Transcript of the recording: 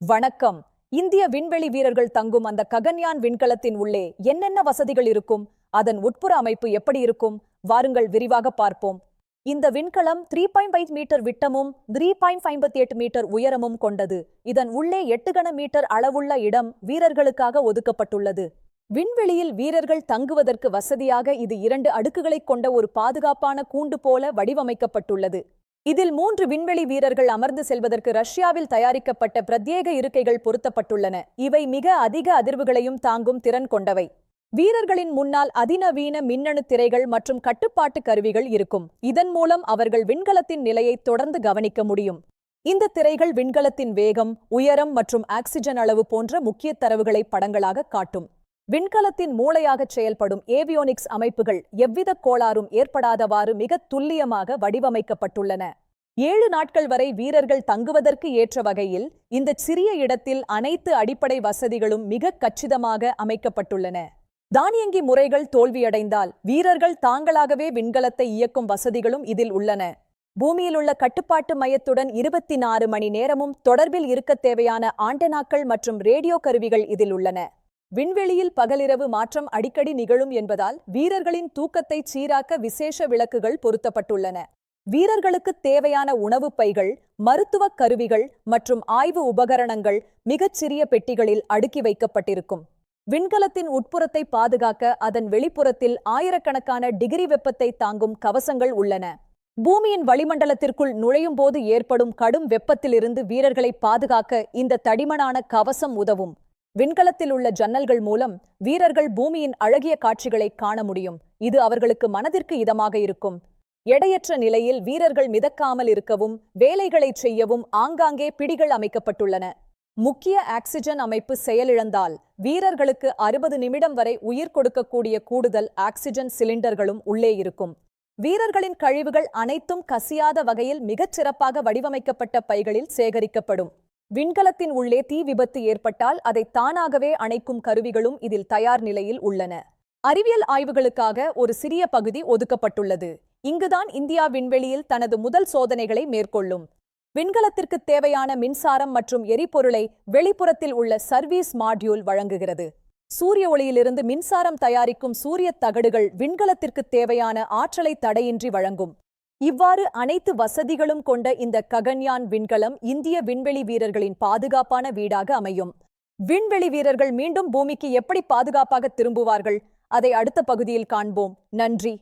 வணக்கம். இந்திய விண்வெளி வீரர்கள் தங்கும் அந்த ககன்யான் விண்கலத்தின் உள்ளே என்னென்ன வசதிகள் இருக்கும், அதன் உட்புற அமைப்பு எப்படி இருக்கும், வாருங்கள் விரிவாக பார்ப்போம். இந்த விண்கலம் 3.5 மீட்டர் விட்டமும் 3.58 மீட்டர் உயரமும் கொண்டது. இதன் உள்ளே 8 கன மீட்டர் அளவுள்ள இடம் வீரர்களுக்காக ஒதுக்கப்பட்டுள்ளது. விண்வெளியில் வீரர்கள் தங்குவதற்கு வசதியாக இது 2 அடுக்குகளைக் கொண்ட ஒரு பாதுகாப்பான கூண்டு போல வடிவமைக்கப்பட்டுள்ளது. இதில் 3 விண்வெளி வீரர்கள் அமர்ந்து செல்வதற்கு ரஷ்யாவில் தயாரிக்கப்பட்ட பிரத்யேக இருக்கைகள் பொருத்தப்பட்டுள்ளன. இவை மிக அதிக அதிர்வுகளையும் தாங்கும் திறன் கொண்டவை. வீரர்களின் முன்னால் அதிநவீன மின்னணு திரைகள் மற்றும் கட்டுப்பாட்டு கருவிகள் இருக்கும். இதன் மூலம் அவர்கள் விண்கலத்தின் நிலையை தொடர்ந்து கவனிக்க முடியும். இந்த திரைகள் விண்கலத்தின் வேகம், உயரம் மற்றும் ஆக்சிஜன் அளவு போன்ற முக்கிய தரவுகளை படங்களாக காட்டும். விண்கலத்தின் மூளையாகச் செயல்படும் ஏவியோனிக்ஸ் அமைப்புகள் எவ்வித கோளாறும் ஏற்படாதவாறு மிக துல்லியமாக வடிவமைக்கப்பட்டுள்ளன. 7 நாட்கள் வரை வீரர்கள் தங்குவதற்கு ஏற்ற வகையில் இந்த சிறிய இடத்தில் அனைத்து அடிப்படை வசதிகளும் மிக கச்சிதமாக அமைக்கப்பட்டுள்ளன. தானியங்கி முறைகள் தோல்வியடைந்தால் வீரர்கள் தாங்களாகவே விண்கலத்தை இயக்கும் வசதிகளும் இதில் உள்ளன. பூமியிலுள்ள கட்டுப்பாட்டு மையத்துடன் 24 மணி நேரமும் தொடர்பில் இருக்க தேவையான ஆண்டெனாக்கள் மற்றும் ரேடியோ கருவிகள் இதில் உள்ளன. விண்வெளியில் பகலிரவு மாற்றம் அடிக்கடி நிகழும் என்பதால் வீரர்களின் தூக்கத்தை சீராக்க விசேஷ விளக்குகள் பொருத்தப்பட்டுள்ளன. வீரர்களுக்கு தேவையான உணவுப் பைகள், மருத்துவ கருவிகள் மற்றும் ஆய்வு உபகரணங்கள் மிகச் சிறிய பெட்டிகளில் அடுக்கி வைக்கப்பட்டிருக்கும். விண்கலத்தின் உட்புறத்தை பாதுகாக்க அதன் வெளிப்புறத்தில் ஆயிரக்கணக்கான டிகிரி வெப்பத்தை தாங்கும் கவசங்கள் உள்ளன. பூமியின் வளிமண்டலத்திற்குள் நுழையும் போது ஏற்படும் கடும் வெப்பத்திலிருந்து வீரர்களை பாதுகாக்க இந்த தடிமனான கவசம் உதவும். விண்கலத்தில் உள்ள ஜன்னல்கள் மூலம் வீரர்கள் பூமியின் அழகிய காட்சிகளை காண முடியும். இது அவர்களுக்கு மனதிற்கு இதமாக இருக்கும். எடையற்ற நிலையில் வீரர்கள் மிதக்காமல் இருக்கவும் வேலைகளை செய்யவும் ஆங்காங்கே பிடிகள் அமைக்கப்பட்டுள்ளன. முக்கிய ஆக்சிஜன் அமைப்பு செயலிழந்தால் வீரர்களுக்கு 60 நிமிடம் வரை உயிர் கொடுக்கக்கூடிய கூடுதல் ஆக்சிஜன் சிலிண்டர்களும் உள்ளே இருக்கும். வீரர்களின் கழிவுகள் அனைத்தும் கசியாத வகையில் மிகச் சிறப்பாக வடிவமைக்கப்பட்ட பைகளில் சேகரிக்கப்படும். விண்கலத்தின் உள்ளே தீ விபத்து ஏற்பட்டால் அதை தானாகவே அணைக்கும் கருவிகளும் இதில் தயார் நிலையில் உள்ளன. அறிவியல் ஆய்வுகளுக்காக ஒரு சிறிய பகுதி ஒதுக்கப்பட்டுள்ளது. இங்குதான் இந்தியா விண்வெளியில் தனது முதல் சோதனைகளை மேற்கொள்ளும். விண்கலத்திற்கு தேவையான மின்சாரம் மற்றும் எரிபொருளை வெளிப்புறத்தில் உள்ள சர்வீஸ் மாடியூல் வழங்குகிறது. சூரிய ஒளியிலிருந்து மின்சாரம் தயாரிக்கும் சூரிய தகடுகள் விண்கலத்திற்கு தேவையான ஆற்றலை தடையின்றி வழங்கும். இவ்வாறு அனைத்து வசதிகளும் கொண்ட இந்த ககன்யான் விண்கலம் இந்திய விண்வெளி வீரர்களின் பாதுகாப்பான வீடாக அமையும். விண்வெளி வீரர்கள் மீண்டும் பூமிக்கு எப்படி பாதுகாப்பாக திரும்புவார்கள், அதை அடுத்த பகுதியில் காண்போம். நன்றி.